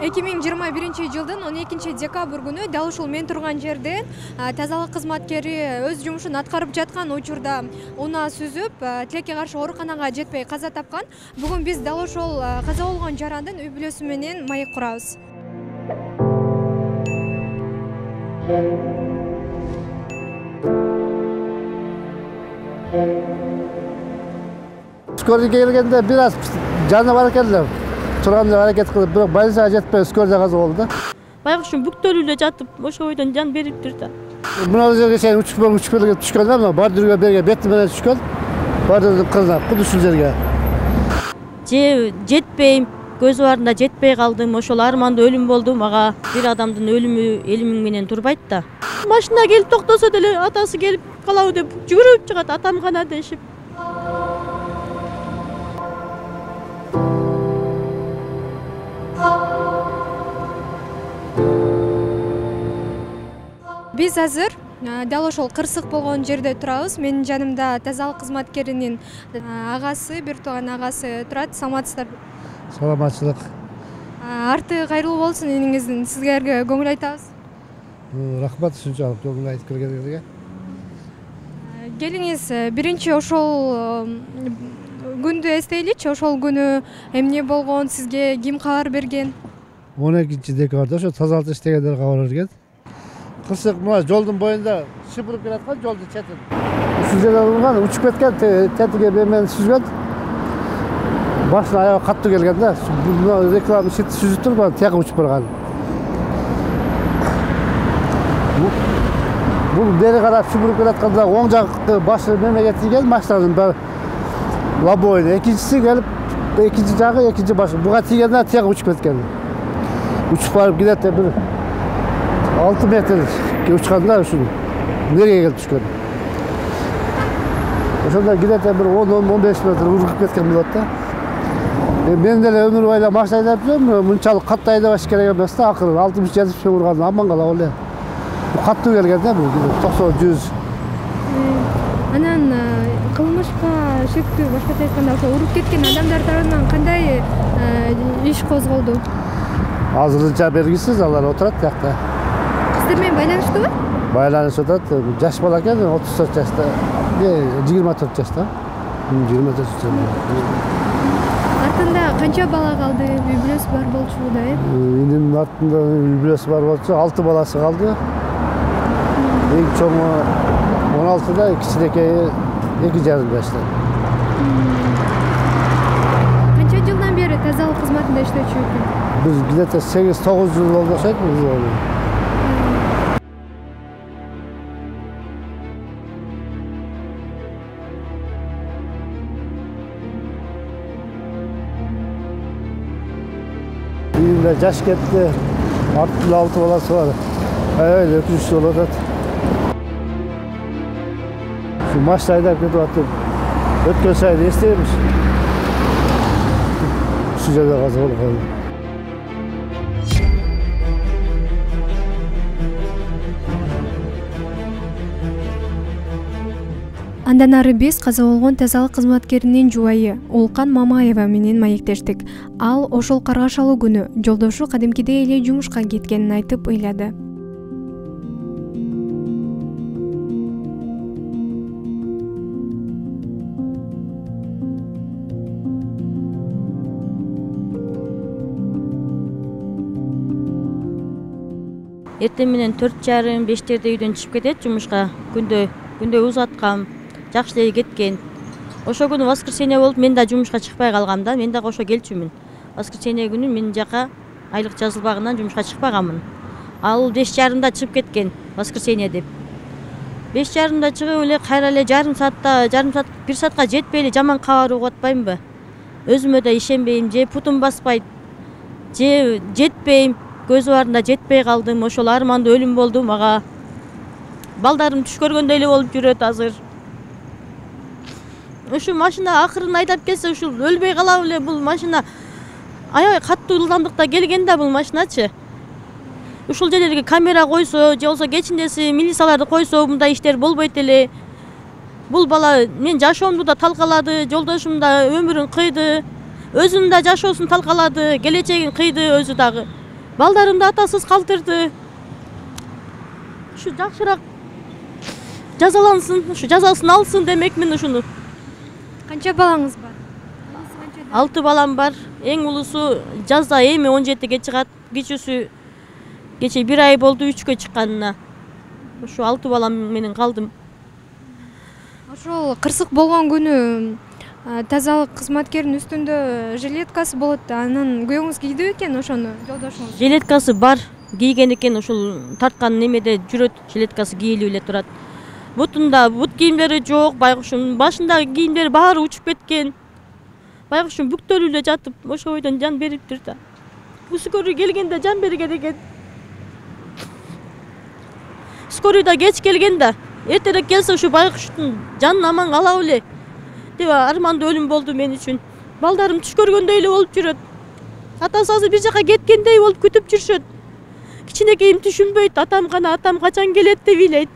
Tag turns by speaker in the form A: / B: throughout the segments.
A: 2021-жылдын 12-декабрь күнү дал ушул мен турган жерден тазалык кызматкери өз жумушун аткарып жаткан учурда унаа сүзүп, тилекке каршы ооруканага жетпей каза тапкан. Бүгүн биз дал ошол каза болгон жарандын үй бүлөсү менен маек курабыз.
B: Skörge келгенде biraz canı var ekenler. Turanda hareket kılıp bırak balisa jetpey skörge gazı oldu.
C: Bayquşum бүктөлүп эле жатып, ошо бойдон жан бериптир да.
B: Мына жерге чейин учуп келип түшкөндөр, мына бардырга берге бети менен түшкөн. Бардырдын кызына, куду ушул жерге.
C: Жетпейм, көз барында жетпей калдым, ошол арманда өлүм болду. Мага бир адамдын өлүмү элимиң менен турбайт да. Машина келип токтосо деле атасы келип калабы деп жүгүрүп чыгат, атам гана дешип.
A: Биз азыр дал ошол кырсык болгон жерде турабыз. Менин жанымда тазалык кызматкеринин агасы, бир тууган агасы турат. Саламатсыздарбы?
B: Саламатчылык.
A: Арты кайрылуу болсун эниңиздин. Сизге көңүл айтабыз.
B: Рахмат ушунчалык көңүл айтып келгениңизге.
A: Келиңиз, биринчи ошол күндү эстейличи. Ошол күнү эмне болгон, сизге ким кабар берген?
B: 12-декабрда ошо тазалык иштегендер кабар берген. Кырсык мына жолдун боюнда шыпырып келаткан жолдун четин. Ушул жерде урган, учуп кеткен, тетиге менен сүзгөн. Башына аягы каттуу келген да. Мына реклама шит сүзүп туруп, тияка учуп барган. Бул бери карап шыпырып келатканда оң жакты башы мемеге тийген машинанын баары лобойна. Экинчиси келип, экинчи жагы, экинчи башы буга тийгенде тияка учуп кеткен. Учуп барып кидет бир 6 метр учканда ушул нерге келип түшкөн. Ошондо кидете бир 10-15 метр ургуп кеткен болот да. Мен деле өмүр бою машина айдап жүрөм, мынчалык катты айдабаш керек эмес да, акыры 60-70 урган аман калап эле. Бу каттуу келген да, бул 90-100.
A: Анан кылмышка шектүү, башкача айтканда, ошо уруп кеткен адамдар тарабынан кандай иш козголду?
B: Азырынча белгисиз, алар отурат тиякта.
A: Сиздер менен байланыштыбы?
B: Байланышып атат. Жаш бала экен, 34 жашта. 24 жашта. 24 жашта.
A: Артында канча бала калды? Үй бүлөсү бар болчу да,
B: Инин артында үй бүлөсү бар болчу, 6 баласы калды. Эң чоңу 16да, кичинекейи 2,5 жашта.
A: Канча жылдан бери тазалык кызматында иштечү экен?
B: Biz где-то 8-9 жыл болду окшойт бул. Үйүндө жаш кетти. Артында 6 баласы бар. Öyle 3 жыл болот. Şu машина айдап кетип атып, өткөн сайын эстейбиз. Şu жерде каза болуп калды.
A: Андан ары биз каза болгон тазалык кызматкеринин жубайы Улкан Мамаева менен маектештик. Ал ошол каргашалуу күнү жолдошу кадимкидей эле жумушка кеткенин айтып ыйлады.
C: Эртең менен 4:30-5:00 үйдөн чыгып кетет жумушка. Күндө узаткам, жакшы эле кеткен. Ошо күнү воскресенье болуп, мен да жумушка чыкпай калгам да. Мен дагы ошо келчүмүн. Воскресенье күнү мен жака айлык жазылбагынан жумушка чыкпаганмын. Ал 5:30-да чыгып кеткен, воскресенье деп. 5:30-да чыгып эле кайра эле жарым саат 1 саатка жетпей эле жаман кабар угуп атпаймынбы? Өзүмө да ишенбейм, же путум баспайт, же жетпейм. Көз барында жетпей калдым, ошол арманда өлүм болду. Мага балдарым түш көргөндөй эле болуп жүрөт азыр. Ушу машина акырын айдап келсе, ушул өлбөй калабы эле бул машина. Аябай каттуу ылдамдыкта келген да бул машиначы. Ушул жерлерге камера койсо, же болсо кечиндеси милицияларды койсо, мындай иштер болбойт эле. Бул бала мен жашоомду да талкалады, жолдошум да өмүрүн кыйды, өзүнүн да жашоосун талкалады, келечегин кыйды өзү дагы. балдарымды атасыз калтырды. Ушу жакшыраак жазалансын, ушу жазасын алсын демекмин ушуну.
A: Канча балаңыз бар?
C: 6 балам бар. Эң улусу жазда эми 17-ге чыгат. Кичүүсү кече 1 ай болду 3-кө чыкканына. Ушу 6 балам менен калдым.
A: Ошол кырсык болгон күнү тазалык кызматкеринин үстүндө жилеткасы болот да, анан күйөөңүз кийди экен ошону, жолдошуңуз?
C: Жилеткасы бар, кийген экен, ошол тарткан немеде жүрөт, жилеткасы кийилип эле турат. Бутунда бут кийимдери жок, байкуштун башындагы кийимдери баары учуп кеткен. Байкуштун бүктөлүп эле жатып, ошол бойдон жан бериптир да. Скорый келгенде жан берген экен. Скорыйда кеч келген да, эртерээк келсе ушу байкуштун жанын аман алабы эле деп армандуу өлүм болду мен үчүн. Балдарым түш көргөндөй эле болуп жүрөт. Атасы азыр бир жака кеткендей болуп күтүп жүрүшөт. Кичинекейим түшүнбөйт, атам гана, атам качан келет деп ыйлайт.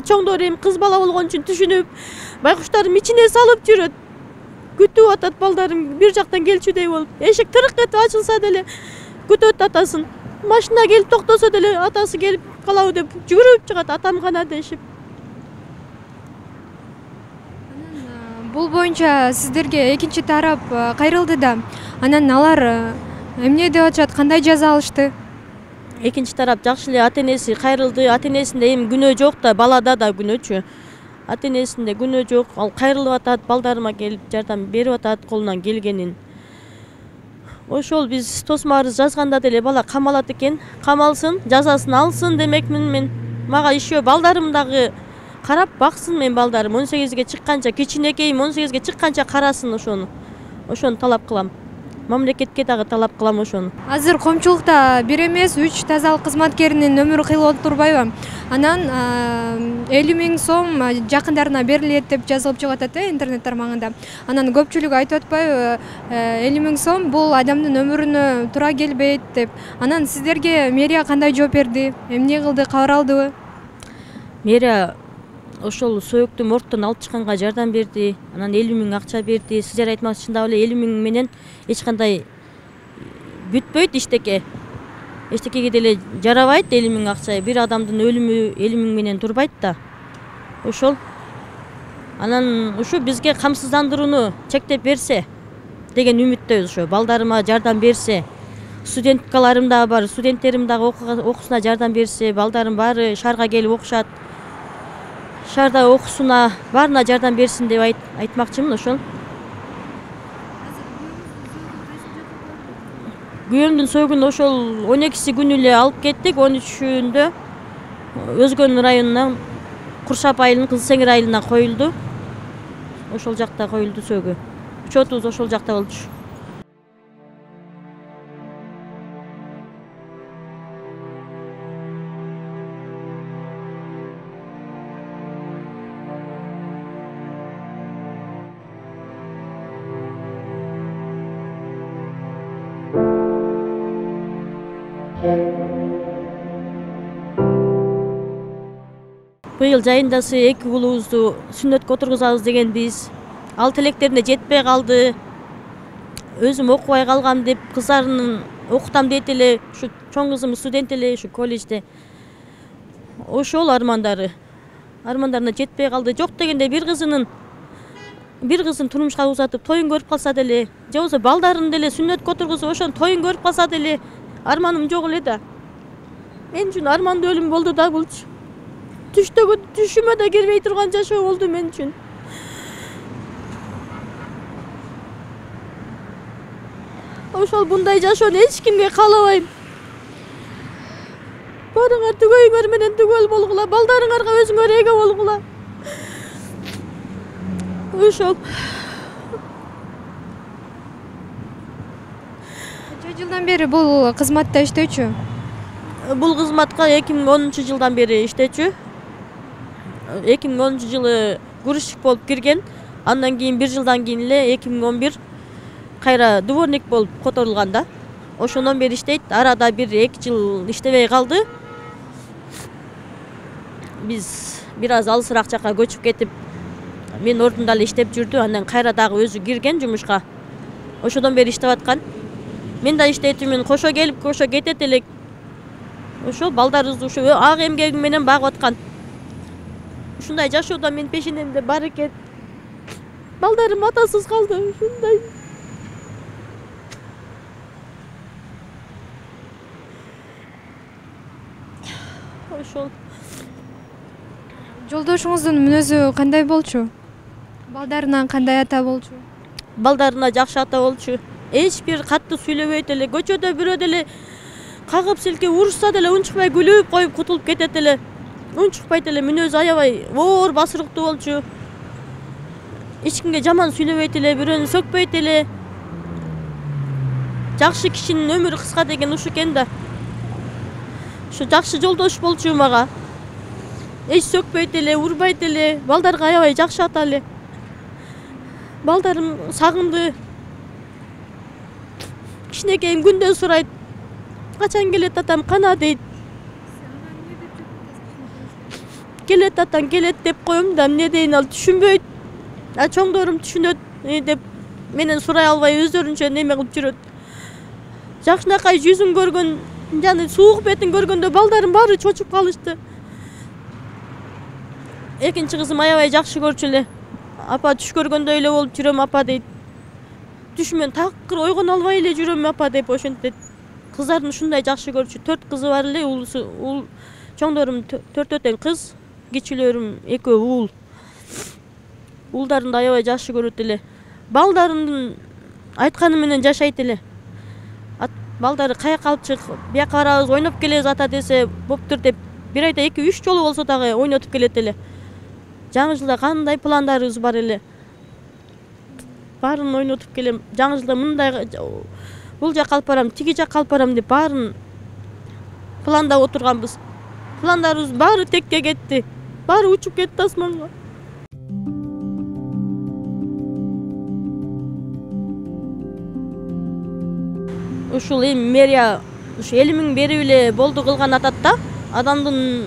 C: Чоңдор эми кыз бала болгон үчүн түшүнүп, байкуштарым ичине салып жүрөт. Күтүп атат балдарым бир жактан келчүдөй болуп. Эшик тырык этип ачылса деле күтөт атасын. Машина келип токтосо деле атасы келип калабы деп жүгүрүп чыгат, атам гана дешип.
A: Бул боюнча сиздерге экинчи тарап кайрылды да. Анан алар эмне деп атышат, кандай жаза алышты?
C: Экинчи тарап жакшы эле ата-энеси кайрылды. Ата-энесинде эми күнөө жок да, балада да күнөөчү. Ата-энесинде күнөө жок. Ал кайрылып атат, балдарыма келип жардам берип атат колунан келгенин. Ошол биз тосма арыз жазганда деле бала камалат экен. Камалсын, жазасын алсын демекмин мен. Мага еще балдарым дагы карап баксын, мен балдарым 18-ге чыкканча, кичинекейим 18-ге чыкканча карасын ошону. Ошону талап кылам. Мамлекетке дагы талап кылам ошону.
A: Азыр коомчулукта 1 эмес 3 тазалык кызматкеринин өмүрү кыйылып турбайбы? Анан 50 000 сом жакындарына берилет деп жазылып чыгып атат интернет тармагында. Анан көпчүлүк айтып атпайбы, 50 000 сом бул адамдын өмүрүнө туура келбейт деп. Анан сиздерге мэрия кандай жооп берди? Эмне кылды, кабар алдыбы?
C: Мэрия ошол сөөктү моргтон алып чыкканга жардам берди. Анан 50 000 акча берди. Сиздер айтмакчы, чындап эле 50 000 менен эч кандай бүтпөйт иштеке. Эчтекеге деле жарабайт 50 000 акча. Бир адамдын өлүмү 50 000 менен турбайт да. Ошол. Анан ушу бизге камсыздандырууну чектеп берсе деген үмүттөбүз. Ошо балдарыма жардам берсе, студенткаларым дагы бар, студенттерим дагы окуусуна жардам берсе, балдарым баары шаарга келип окушат. Шаарда окуусуна баарына жардам берсин деп айтмакчымын ошол. Күйөөмдүн сөөгүн ошол 12 күнү эле алып кеттик. 13-үндө Өзгөн районунан Куршап айылынын Кызылсеңир айылына коюлду. Ошол жакта коюлду сөөгү. Учетубуз ошол жакта болчу. Быйыл жайындасы 2 уулубузду сүннөткө отургузабыз дегенбиз. Ал тилектерине жетпей калды. Өзүм окубай калгам деп, кыздарынын окутам дейт эле, ушу чоң кызым студент эле, ушу колледжде. Ошол армандарына жетпей калды. Жок дегенде бир кызын турмушка узатып тоюн көрүп калса деле, же болбосо балдарын деле сүннөткө отургузуп ошонун тоюн көрүп калса деле арманым жок эле да. Мен үчүн армандуу өлүм болду да булчу. Түшүмө да кирбей турган жашоо болду мен үчүн. Ошол bunday жашоону эч кимге каалабайм. Баарыңар түгөйүңөр менен түгөл болгула, балдарыңарга өзүңөр эге болгула. Ошол.
A: Канча жылдан бери бул кызматта иштөөчү?
C: Бул кызматка 2010 жылдан бери иштечү. 2010 жылы грузчик болуп кирген. Андан кийин 1 жылдан кийин эле 2011 кайра дворник болуп которулган да. Ошондон бери иштейт. Арада 1-2 жыл иштебей калды. Биз бир аз алысыраак жака көчүп кетип, мен ордунда эле иштеп жүрдү. Андан кайра дагы өзү кирген жумушка. Ошодон бери иштеп аткан. мен да иштейтимин, кошо келип кошо кетет элек. Ошол балдарыбызды ошо ак эмгегим менен багып аткан. Ушундай жашоодо мен пешенемде бар экен. Балдарым атасыз калды, ушундай. Ошол.
A: Жолдошуңуздун мүнөзү кандай болчу? Балдарынан кандай ата болчу?
C: Балдарына жакшы ата болчу. Эч бир катты сүйлөбөйт эле, көчөдө бирөө деле кагып силкеп урушса деле унчукпай күлүп коюп кутулуп кетет эле. Унчукпайт эле, мүнөзү аябай оор басырыктуу болчу. Эч кимге жаман сүйлөбөйт эле, бирөөнү сөкпөйт эле. Жакшы кишинин өмүрү кыска деген ушу экен да. Ушу жакшы жолдош болчу мага. Эч сөкпөйт эле, урбайт эле, балдарга аябай жакшы ата эле. Балдарым сагынды. Кичинекейим күндө сурайт. Качан келет атам, кана дейт. Келет атаң, келет деп коем да, эмне дейин ал түшүнбөйт. Чоңдорум түшүнөт деп менен сурай албай өздөрүнчө неме кылып жүрөт. Жакшынакай жүзүн көргөн, жана суук бетин көргөндө балдарым баары чочуп калышты. Экинчи кызым аябай жакшы көрчү эле. Апа түш көргөндө эле болуп жүрөм апа дейт. Түшүмөн такыр ойгоно албай эле жүрөм апа деп ошентет. Кыздарын ушундай жакшы көрчү. 4 кызы бар эле, чоңдорум 4 тең кыз, кичилөрүм 2 уул. Уулдарымды аябай жакшы көрөт эле. Балдарымдын айтканы менен жашайт эле. Балдары каяка алып чык, бияка барабыз, ойноп келебиз ата десе боптур деп, бир айда 2-3 жолу болсо дагы ойнотуп келет эле. Жаңы жылда кандай пландарыбыз бар эле. Баарын ойнотуп келем. Жаңы жылда мындай бул жакка алып барам, тиги жакка алып барам деп баарын пландап отурганбыз. Пландарыбыз баары текке кетти. Баары учуп кетти асманга. Ушул эми мэрия ушу 50 000 берип эле болду кылган атат да. Адамдын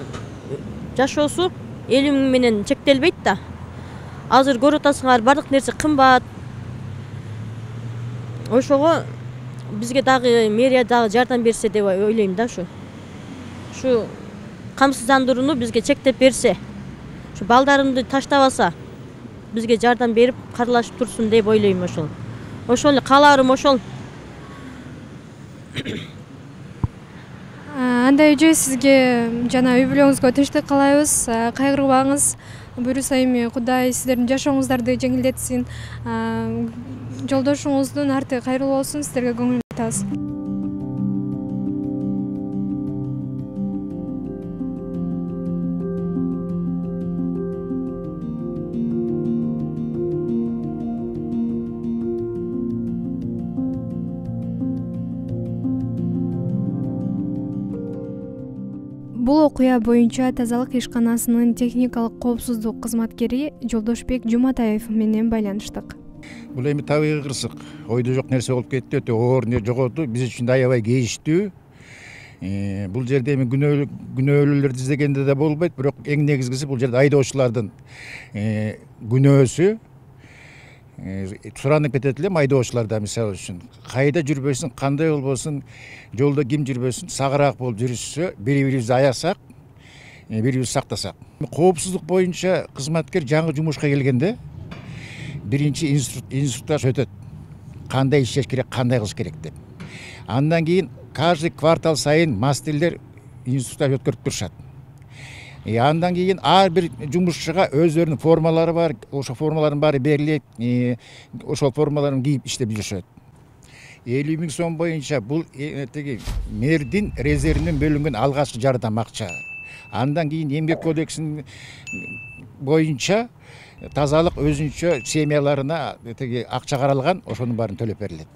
C: жашоосу 50 000 менен чектелбейт да. Азыр көрүп атасыңар, бардык нерсе кымбат. Ошого бизге дагы мэрия дагы жардам берсе деп ойлойм да ушу. Ушу камсыздандырууну бизге чектеп берсе, ушу балдарымды таштабаса, бизге жардам берип каралашып турсун деп ойлойм ошол. Ошол эле кааларым ошол.
A: Андай эже сизге жана үй бүлөңүзгө тынчтык каалайбыз. Кайгырбаңыз. Буюрса эми Кудай сиздердин жашооңуздарды жеңилдетсин. Жолдошуңуздун арты кайрылуу болсун. Сиздерге көңүл айтабыз. Бул окуя боюнча тазалык ишканасынын техникалык коопсуздук кызматкери Жолдошбек Жуматаев менен байланыштык.
D: Бул эми табигый кырсык, ойдо жок нерсе болуп кетти, өтө оор жоготу, биз үчүн да аябай кейиштүү. Бул жерде эми күнөөлүүлөрдү издегенде да болбойт, бирок эң негизгиси бул жерде айдоочулардын күнөөсү суранып кетет элем. Айдоочуларда мисалы үчүн кайда жүрбөсүн, кандай болбосун, жолдо ким жүрбөсүн, сагыраак болуп жүрүшсө, бири-бирибизди аясак, бири-бирибизди сактасак. Коопсуздук боюнча кызматкер жаңы жумушка келгенде биринчи инструктаж өтөт. Кандай иштеш керек, кандай кылыш керек деп. Андан кийин каждый квартал сайын мастерлер инструктаж өткөрүп турушат. Андан кийин ар бир жумушчуга өздөрүнүн формалары бар, ошо формалардын баары берилет, ошол формаларын кийип иштеп жүрүшөт. 50 000 сом боюнча бул мэрдин резервинен бөлүнгөн алгачкы жардам акча. Андан кийин эмгек кодексинин боюнча тазалык өзүнчө семьяларына акча каралган, ошонун баарын төлөп берилет.